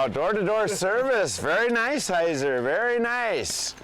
Wow, door-to-door service. Very nice, Heisser, very nice.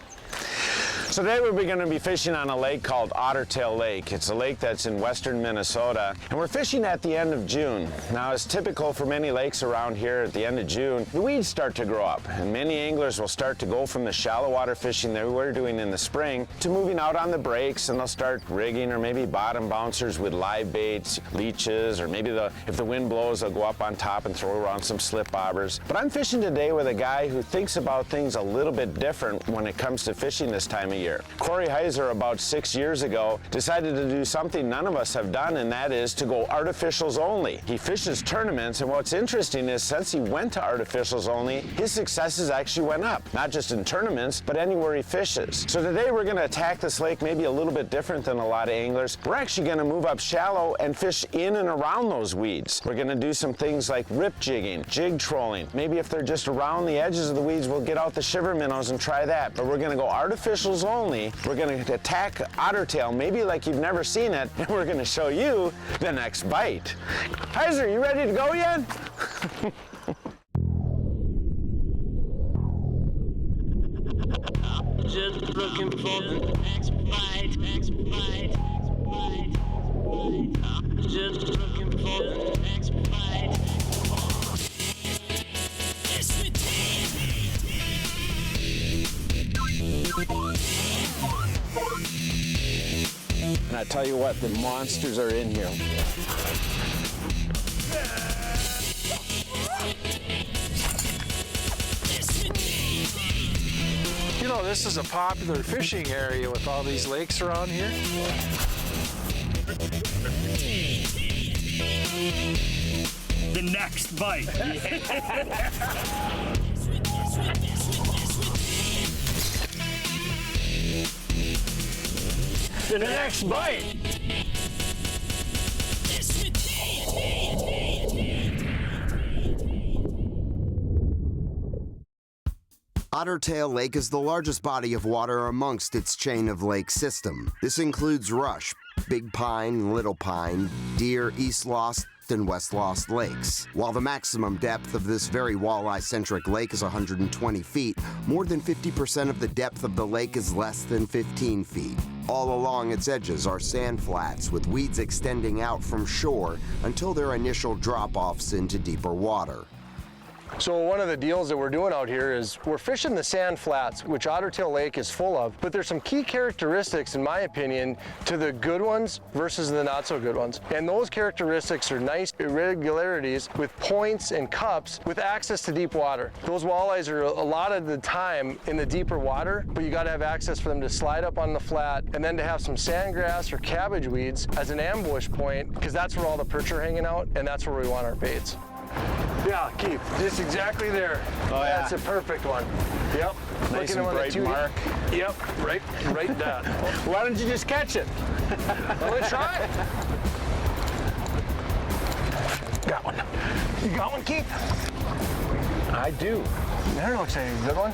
So today we're going to be fishing on a lake called Otter Tail Lake. It's a lake that's in western Minnesota, and we're fishing at the end of June. Now, as typical for many lakes around here at the end of June, the weeds start to grow up, and many anglers will start to go from the shallow water fishing that we're doing in the spring to moving out on the breaks, and they'll start rigging or maybe bottom bouncers with live baits, leeches, or maybe if the wind blows, they'll go up on top and throw around some slip bobbers. But I'm fishing today with a guy who thinks about things a little bit different when it comes to fishing this time of year. Corey Heisser, about 6 years ago, decided to do something none of us have done, and that is to go artificials only. He fishes tournaments, and what's interesting is since he went to artificials only, his successes actually went up, not just in tournaments, but anywhere he fishes. So today we're going to attack this lake maybe a little bit different than a lot of anglers. We're actually going to move up shallow and fish in and around those weeds. We're going to do some things like rip jigging, jig trolling. Maybe if they're just around the edges of the weeds, we'll get out the shiver minnows and try that. But we're going to go artificials only. We're going to attack Otter Tail, maybe like you've never seen it, and we're going to show you the next bite. Heisser, you ready to go yet? Just looking for the next bite, next bite, next bite. Just looking for the next bite. And I tell you what, the monsters are in here. You know, this is a popular fishing area with all these lakes around here. The next bite. The next bite. Otter Tail Lake is the largest body of water amongst its chain of lake system. This includes Rush, Big Pine, Little Pine, Deer, East Lost, and West Lost lakes. While the maximum depth of this very walleye-centric lake is 120 feet, more than 50% of the depth of the lake is less than 15 feet. All along its edges are sand flats with weeds extending out from shore until their initial drop-offs into deeper water. So one of the deals that we're doing out here is we're fishing the sand flats, which Otter Tail Lake is full of, but there's some key characteristics, in my opinion, to the good ones versus the not so good ones. And those characteristics are nice irregularities with points and cups with access to deep water. Those walleyes are a lot of the time in the deeper water, but you gotta have access for them to slide up on the flat and then to have some sandgrass or cabbage weeds as an ambush point, because that's where all the perch are hanging out and that's where we want our baits. Yeah, Keith, just exactly there. Oh, yeah. That's a perfect one. Yep. Nice and bright mark. Yep, right that. Why don't you just catch it? Well, let's try it. Got one. You got one, Keith? I do. There looks like a good one.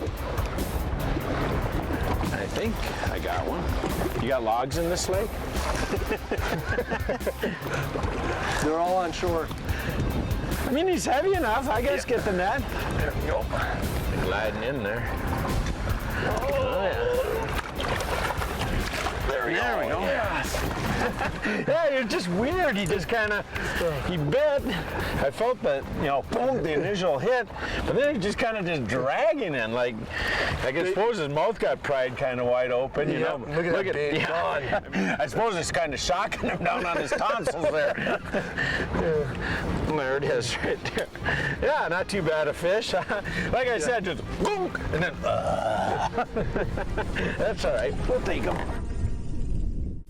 I think I got one. You got logs in this lake? They're all on shore. I mean, he's heavy enough. I guess get the net. There we go. Gliding in there. Oh, yeah. There we go. Yes. Yeah, it's just weird. He just kind of, he bit. I felt that, boom, the initial hit, but then he just kind of just dragging in. Like I suppose his mouth got pried kind of wide open, you know. Look at that big gone. I suppose it's kind of shocking him down on his tonsils there. There it is right there. Yeah, not too bad a fish. Like I said, just boom, and then, that's all right. We'll take him.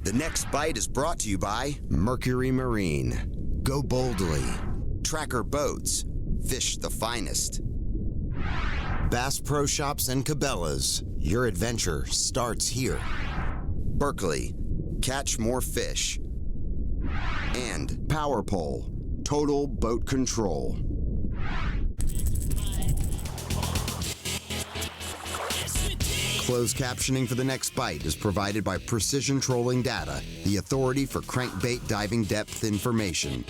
The next bite is brought to you by Mercury Marine. Go boldly. Tracker Boats. Fish the Finest. Bass Pro Shops and Cabela's. Your adventure starts here. Berkley. Catch more fish. And Power Pole. Total boat control. Closed captioning for the next bite is provided by Precision Trolling Data, the authority for crankbait diving depth information.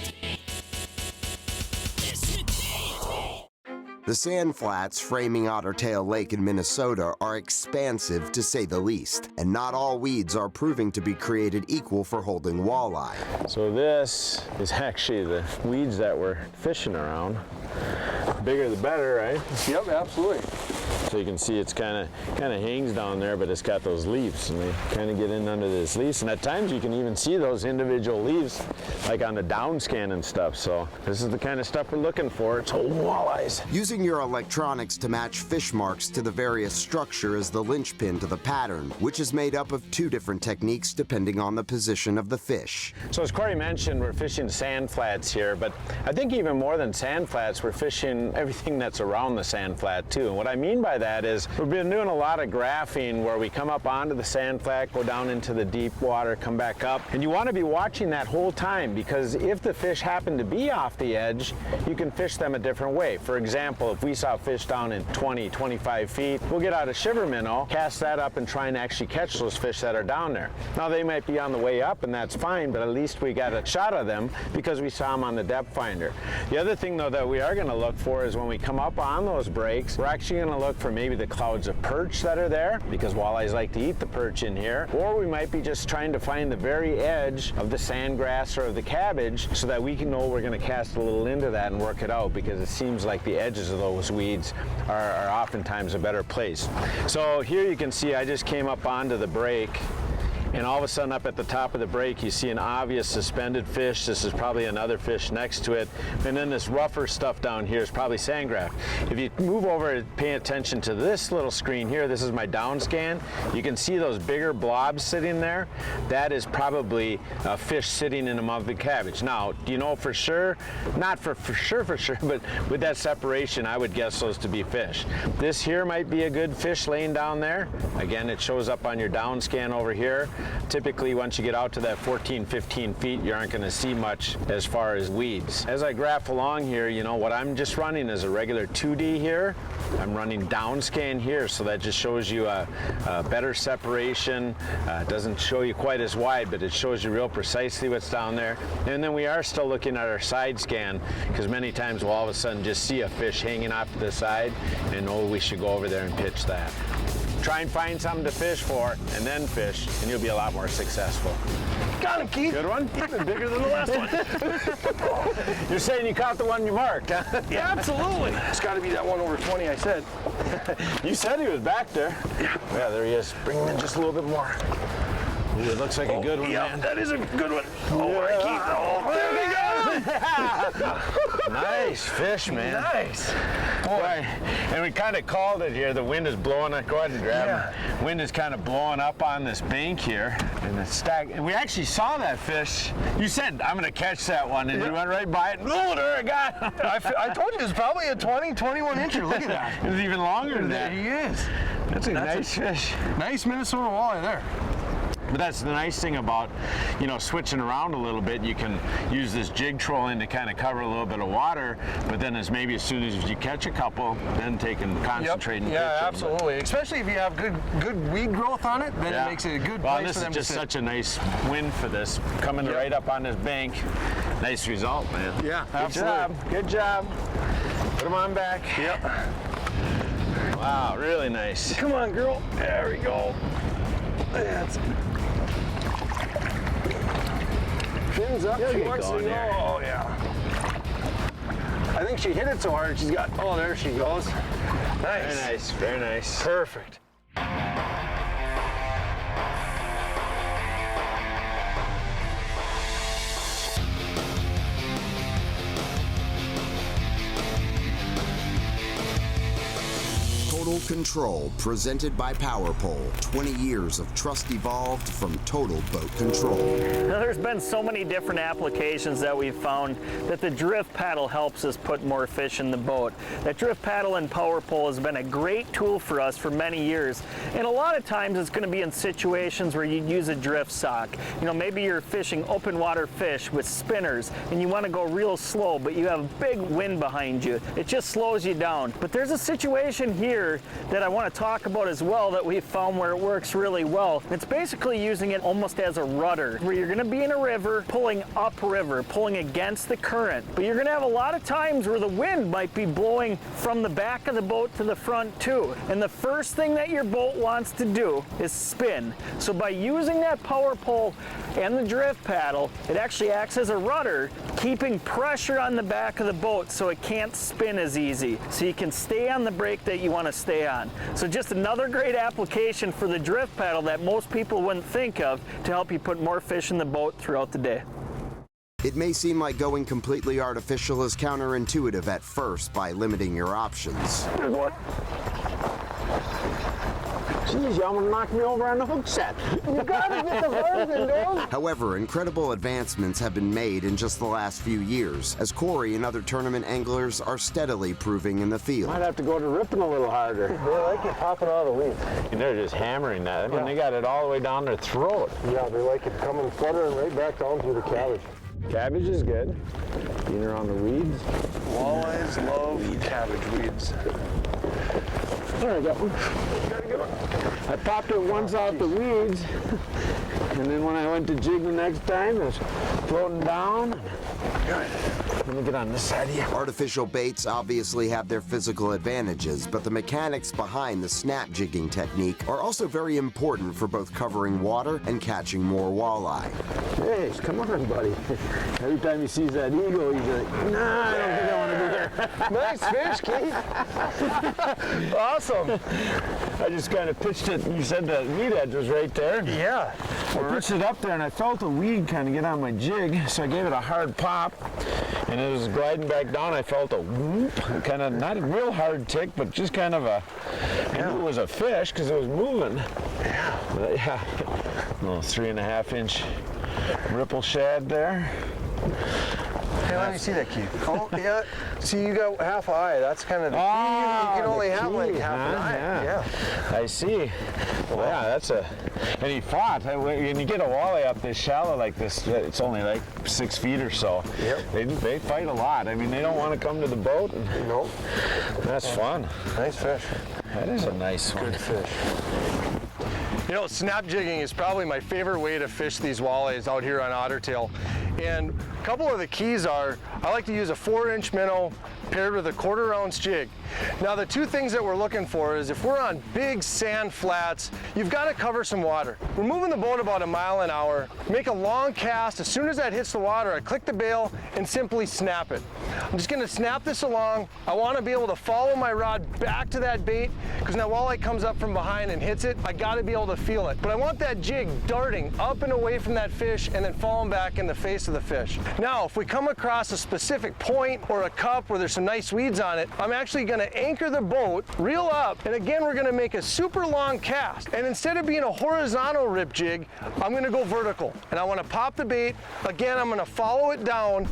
The sand flats framing Otter Tail Lake in Minnesota are expansive to say the least, and not all weeds are proving to be created equal for holding walleye. So this is actually the weeds that we're fishing around. Bigger the better, right? Yep, absolutely. So you can see it's kind of hangs down there, but it's got those leaves, and they kind of get in under this leaf. And at times you can even see those individual leaves, like on the down scan and stuff. So this is the kind of stuff we're looking for. It's whole walleyes. Using your electronics to match fish marks to the various structure is the linchpin to the pattern, which is made up of 2 different techniques depending on the position of the fish. So as Corey mentioned, we're fishing sand flats here, but I think even more than sand flats, we're fishing everything that's around the sand flat too. And what I mean by that is we've been doing a lot of graphing where we come up onto the sand flat, go down into the deep water, come back up, and you want to be watching that whole time, because if the fish happen to be off the edge, you can fish them a different way. For example, if we saw fish down in 20, 25 feet, we'll get out a shiver minnow, cast that up, and try and actually catch those fish that are down there. Now they might be on the way up, and that's fine, but at least we got a shot of them because we saw them on the depth finder. The other thing though that we are going to look for is when we come up on those breaks, we're actually going to look for maybe the clouds of perch that are there, because walleyes like to eat the perch in here, or we might be just trying to find the very edge of the sandgrass or of the cabbage so that we can know we're going to cast a little into that and work it out, because it seems like the edges of those weeds are oftentimes a better place. So here you can see I just came up onto the break, and all of a sudden up at the top of the break you see an obvious suspended fish. This is probably another fish next to it, and then this rougher stuff down here is probably sandgrass. If you move over and pay attention to this little screen here, this is my down scan, you can see those bigger blobs sitting there. That is probably a fish sitting in among the cabbage. Now, do you know for sure? Not for sure, but with that separation I would guess those to be fish. This here might be a good fish laying down there. Again, it shows up on your down scan over here. Typically, once you get out to that 14, 15 feet, you aren't going to see much as far as weeds. As I graph along here, you know, what I'm just running is a regular 2D here. I'm running down scan here, so that just shows you a better separation. It doesn't show you quite as wide, but it shows you real precisely what's down there. And then we are still looking at our side scan, because many times we'll all of a sudden just see a fish hanging off to the side and know we should go over there and pitch that. Try and find something to fish for, and then fish, and you'll be a lot more successful. Got him, Keith. Good one? Even bigger than the last one. You're saying you caught the one you marked, huh? Yeah, absolutely. It's got to be that one over 20 I said. You said he was back there. Yeah, there he is. Bring him in just a little bit more. Ooh, it looks like a good one, man. That is a good one. Oh, right, Keith. Oh, there we go. Nice fish, man. Nice. Boy, and we kind of called it here. The wind is blowing. Go ahead and grab him. Wind is kind of blowing up on this bank here, and it's stacked. And we actually saw that fish. You said, I'm going to catch that one, and you went right by it. Oh, there I got him. I told you it's probably a 20, 21 incher. Look at that. It's even longer than that. There he is. That's a nice fish. Nice Minnesota walleye there. But that's the nice thing about, you know, switching around a little bit. You can use this jig trolling to kind of cover a little bit of water, but then as soon as you catch a couple, then take and concentrate and pitch them. Yeah, absolutely. Especially if you have good weed growth on it, then it makes it a good place for them to sit. This is just such a nice wind for this, coming right up on this bank. Nice result, man. Yeah, absolutely. Good job. Put them on back. Yep. Wow, really nice. Come on, girl. There we go. That's fins up. She wants to go. Oh, yeah. I think she hit it so hard. She's got. Oh, there she goes. Nice. Very nice. Very nice. Perfect. Total Control, presented by Power Pole. 20 years of trust evolved from Total Boat Control. Now, there's been so many different applications that we've found that the drift paddle helps us put more fish in the boat. That drift paddle and Power Pole has been a great tool for us for many years. And a lot of times it's going to be in situations where you use a drift sock. You know, maybe you're fishing open water fish with spinners and you want to go real slow, but you have a big wind behind you. It just slows you down. But there's a situation here that I want to talk about as well that we've found where it works really well. It's basically using it almost as a rudder, where you're going to be in a river, pulling upriver, pulling against the current. But you're going to have a lot of times where the wind might be blowing from the back of the boat to the front too. And the first thing that your boat wants to do is spin. So by using that power pole and the drift paddle, it actually acts as a rudder, keeping pressure on the back of the boat so it can't spin as easy. So you can stay on the brake that you want to stay on. So just another great application for the drift paddle that most people wouldn't think of to help you put more fish in the boat throughout the day. It may seem like going completely artificial is counterintuitive at first by limiting your options. Jeez, you almost knocked me over on the hook set. You gotta get the version, dude. However, incredible advancements have been made in just the last few years, as Corey and other tournament anglers are steadily proving in the field. Might have to go to ripping a little harder. They like it popping out of the weeds. And they're just hammering that. I mean, they got it all the way down their throat. Yeah, they like it coming fluttering right back down through the cabbage. Cabbage is good. Either on the weeds. Walleyes love cabbage weeds. There, I got one. I popped it once out the weeds, and then when I went to jig the next time, it was floating down. Let me get on this side here. Artificial baits obviously have their physical advantages, but the mechanics behind the snap jigging technique are also very important for both covering water and catching more walleye. Hey, come on, buddy. Every time he sees that eagle, he's like, nah, I don't think I want to be here. Nice fish, Keith. Awesome. I just kind of pitched it. You said the weed edge was right there. Yeah. I pitched it up there, and I felt the weed kind of get on my jig, so I gave it a hard pop, and it was gliding back down. I felt a whoop, kind of not a real hard tick, but just kind of a. I knew it was a fish because it was moving. Yeah. Little 3.5-inch ripple shad there. Hey, let me see that, Keith. Oh, yeah. See, you got half an eye. That's kind of the key. You can only have like half an eye. Yeah. I see. Well, yeah, that's a. And he fought. When you get a walleye up this shallow like this, it's only like 6 feet or so. Yep. They fight a lot. I mean, they don't want to come to the boat. Nope. That's fun. Nice fish. That is a nice one. Good fish. You know, snap jigging is probably my favorite way to fish these walleyes out here on Otter Tail. And a couple of the keys are, I like to use a 4-inch minnow paired with a 1/4 ounce jig. Now the two things that we're looking for is if we're on big sand flats, you've got to cover some water. We're moving the boat about 1 mile an hour, make a long cast. As soon as that hits the water, I click the bail and simply snap it. I'm just going to snap this along. I want to be able to follow my rod back to that bait because when that walleye comes up from behind and hits it, I got to be able to feel it. But I want that jig darting up and away from that fish and then falling back in the face of the fish. Now, if we come across a specific point or a cup where there's some nice weeds on it, I'm actually going to anchor the boat, reel up, and again, we're going to make a super long cast. And instead of being a horizontal rip jig, I'm going to go vertical. And I want to pop the bait. Again, I'm going to follow it down,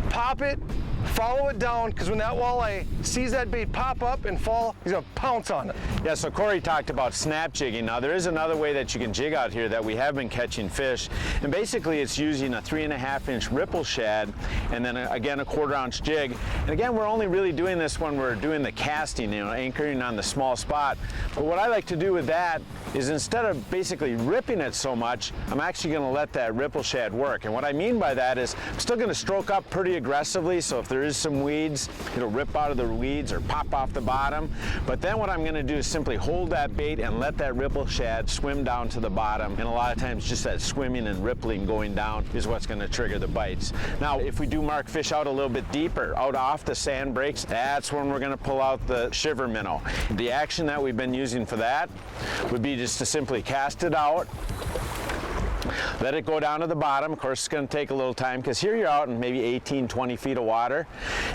pop it, follow it down, because when that walleye sees that bait pop up and fall, he's going to pounce on it. Yeah, so Corey talked about snap jigging. Now there is another way that you can jig out here that we have been catching fish, and basically it's using a 3.5-inch ripple shad and then again a 1/4 ounce jig. And again, we're only really doing this when we're doing the casting, you know, anchoring on the small spot. But what I like to do with that is instead of basically ripping it so much, I'm actually going to let that ripple shad work. And what I mean by that is I'm still going to stroke up pretty aggressively, so if there is some weeds, it'll rip out of the weeds or pop off the bottom. But then what I'm going to do is simply hold that bait and let that ripple shad swim down to the bottom. And a lot of times just that swimming and rippling going down is what's going to trigger the bites. Now, if we do mark fish out a little bit deeper, out off the sand breaks, that's when we're going to pull out the shiver minnow. The action that we've been using for that would be just to simply cast it out, let it go down to the bottom. Of course, it's going to take a little time because here you're out in maybe 18, 20 feet of water.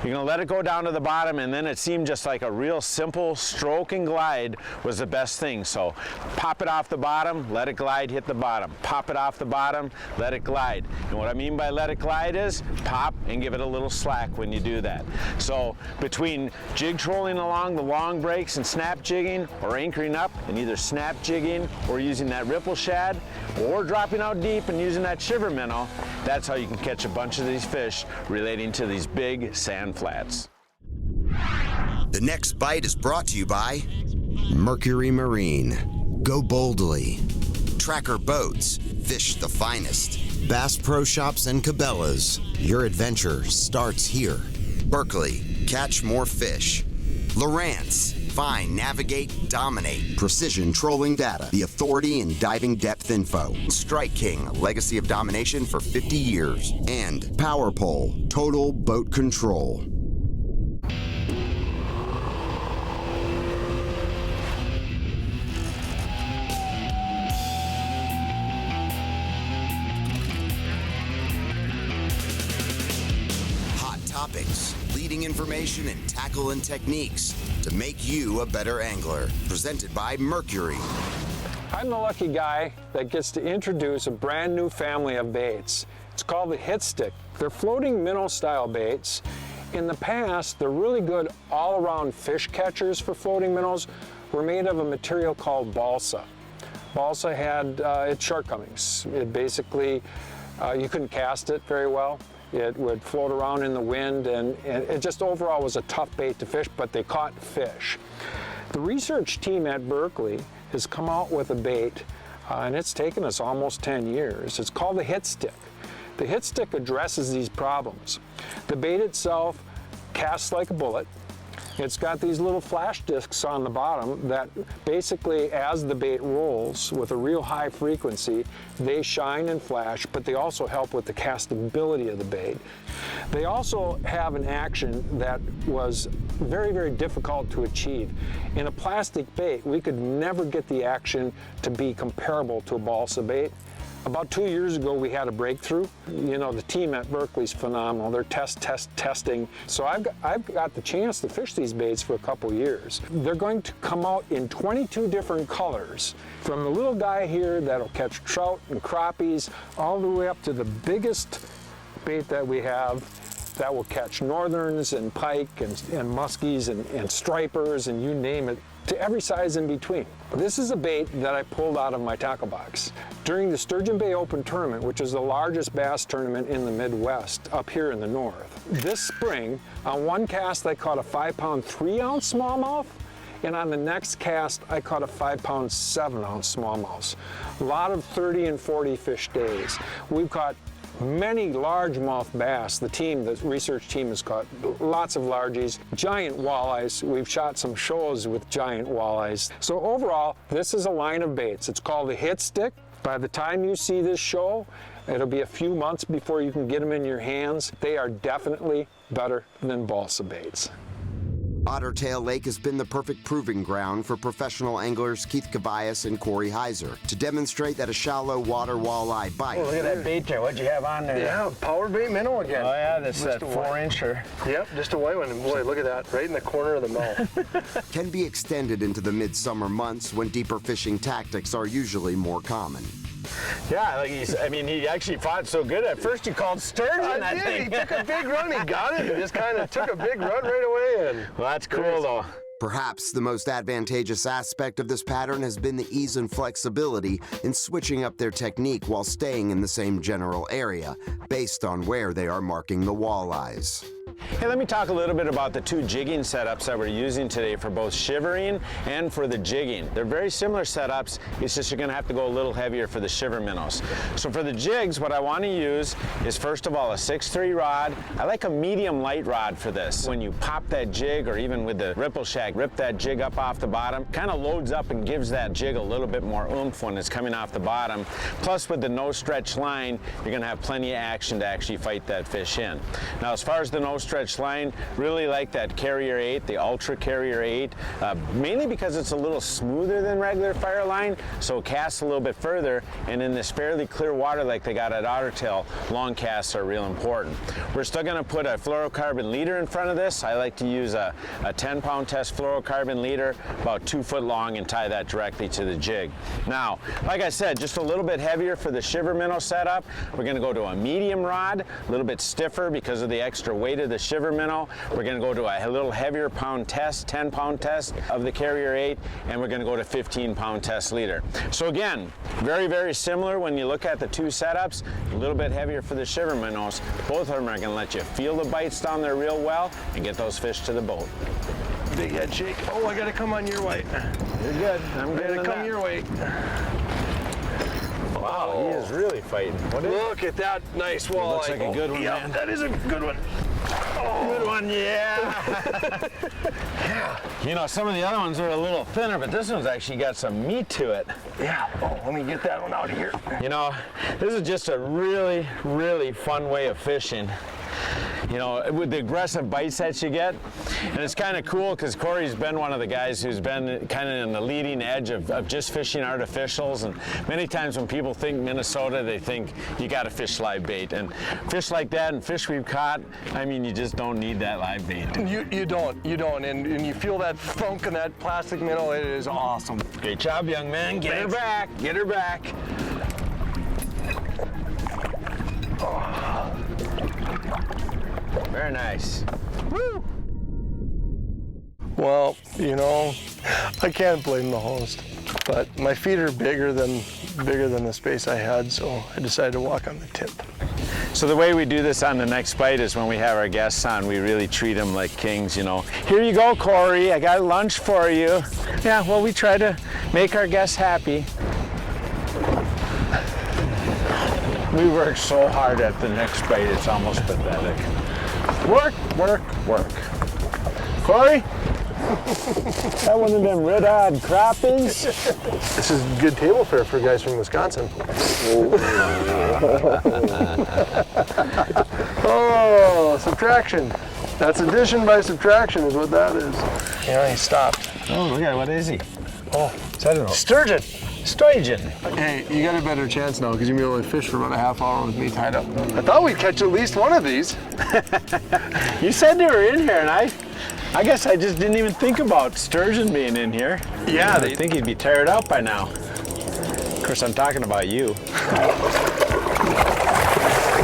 You're going to let it go down to the bottom, and then it seemed just like a real simple stroke and glide was the best thing. So pop it off the bottom, let it glide, hit the bottom. Pop it off the bottom, let it glide. And what I mean by let it glide is pop and give it a little slack when you do that. So between jig trolling along the long breaks and snap jigging, or anchoring up and either snap jigging or using that ripple shad, or dropping out deep and using that shiver minnow, that's how you can catch a bunch of these fish relating to these big sand flats. The next bite is brought to you by Mercury Marine, go boldly. Tracker Boats, fish the finest. Bass Pro Shops and Cabela's, your adventure starts here. Berkley, catch more fish. Lowrance, find, navigate, dominate. Precision trolling data, the authority in diving depth info. Strike King, a legacy of domination for 50 years. And Power Pole, total boat control. Topics, leading information, and tackle and techniques to make you a better angler. Presented by Mercury. I'm the lucky guy that gets to introduce a brand new family of baits. It's called the Hit Stick. They're floating minnow-style baits. In the past, the really good all-around fish catchers for floating minnows were made of a material called balsa. Balsa had its shortcomings. It basically, you couldn't cast it very well. It would float around in the wind, and it just overall was a tough bait to fish, but they caught fish. The research team at Berkley has come out with a bait, and it's taken us almost 10 years. It's called the Hit Stick. The Hit Stick addresses these problems. The bait itself casts like a bullet. It's got these little flash discs on the bottom that basically, as the bait rolls with a real high frequency, they shine and flash, but they also help with the castability of the bait. They also have an action that was very, very difficult to achieve. In a plastic bait, we could never get the action to be comparable to a balsa bait. About 2 years ago, we had a breakthrough. You know, the team at Berkley's phenomenal. They're testing. So I've got the chance to fish these baits for a couple years. They're going to come out in 22 different colors, from the little guy here that'll catch trout and crappies, all the way up to the biggest bait that we have that will catch northerns and pike and muskies and stripers and you name it, to every size in between. This is a bait that I pulled out of my tackle box. During the Sturgeon Bay Open Tournament, which is the largest bass tournament in the Midwest, up here in the north. This spring, on one cast I caught a 5-pound 3-ounce smallmouth, and on the next cast I caught a 5-pound 7-ounce smallmouth. A lot of 30 and 40 fish days. We've caught many largemouth bass. The research team has caught lots of largies, giant walleyes. We've shot some shows with giant walleyes. So overall, this is a line of baits. It's called the Hit Stick. By the time you see this show, it'll be a few months before you can get them in your hands. They are definitely better than balsa baits. Otter Tail Lake has been the perfect proving ground for professional anglers Keith Kavajecz and Corey Heisser to demonstrate that a shallow water walleye bite. Oh, look at that bait there. What'd you have on there? Yeah, power bait minnow again. Oh yeah, that's that Just a 4-incher. Yep, just a white one. And boy, look at that, right in the corner of the mouth. Can be extended into the midsummer months when deeper fishing tactics are usually more common. Yeah, like he actually fought so good. At first he called sturgeon, I did. think. He took a big run. He got it and just kind of took a big run right away. And Well, that's cool though. Perhaps the most advantageous aspect of this pattern has been the ease and flexibility in switching up their technique while staying in the same general area, based on where they are marking the walleyes. Hey, let me talk a little bit about the two jigging setups that we're using today for both shivering and for the jigging. They're very similar setups, it's just you're gonna have to go a little heavier for the shiver minnows. So for the jigs, what I wanna use is first of all a 6-3 rod. I like a medium light rod for this. When you pop that jig, or even with the Ripple Shack, rip that jig up off the bottom, kind of loads up and gives that jig a little bit more oomph when it's coming off the bottom. Plus with the no stretch line, you're gonna have plenty of action to actually fight that fish in. Now as far as the no stretch line, really like that Carrier 8, the Ultra Carrier 8, mainly because it's a little smoother than regular fire line, so it casts a little bit further, and in this fairly clear water like they got at Otter Tail, long casts are real important. We're still going to put a fluorocarbon leader in front of this. I like to use a 10-pound test fluorocarbon leader, about 2 foot long, and tie that directly to the jig. Now, like I said, just a little bit heavier for the shiver minnow setup. We're going to go to a medium rod, a little bit stiffer because of the extra weight of the the shiver minnow. We're going to go to a little heavier pound test, 10-pound test of the Carrier 8, and we're going to go to 15-pound test leader. So again, very, very similar when you look at the two setups. A little bit heavier for the shiver minnows. Both of them are going to let you feel the bites down there real well and get those fish to the boat. Big head shake. Oh, I gotta come on your way. You're good. I'm Gotta come your way. Wow, he is really fighting. Look at that nice walleye. Looks like a good one, yeah, man. that is a good one. Good one, yeah. Yeah. You know, some of the other ones are a little thinner, but this one's actually got some meat to it. Yeah. Oh, let me get that one out of here. You know, this is just a really, really fun way of fishing. You know, with the aggressive bites that you get. And it's kind of cool because Corey's been one of the guys who's been kind of in the leading edge of just fishing artificials. And many times when people think Minnesota, they think you got to fish live bait. And fish like that and fish we've caught, I mean, you just don't need that live bait. You don't. And you feel that thunk in that plastic minnow. It is awesome. Great job, young man. Get her back. Get her back. Very nice. Woo! Well, you know, I can't blame the host, but my feet are bigger than the space I had, so I decided to walk on the tip. So the way we do this on the next bite is when we have our guests on, we really treat them like kings, you know. Here you go, Corey, I got lunch for you. Yeah, well, we try to make our guests happy. We work so hard at the next bite, it's almost pathetic. Work, work, work. Corey? That one of them red-eyed crappies? This is good table fare for guys from Wisconsin. Oh, subtraction. That's addition by subtraction is what that is. Yeah, he stopped. Oh, look at it. What is he? Oh, I don't know. sturgeon. Sturgeon. Hey, you got a better chance now because you're going to be able to fish for about a half hour with me tied up. I thought we'd catch at least one of these. You said they were in here, and I guess I just didn't even think about sturgeon being in here. Yeah, I think he'd be tired out by now. Of course, I'm talking about you.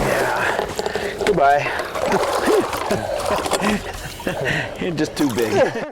Yeah. Goodbye. You're just too big.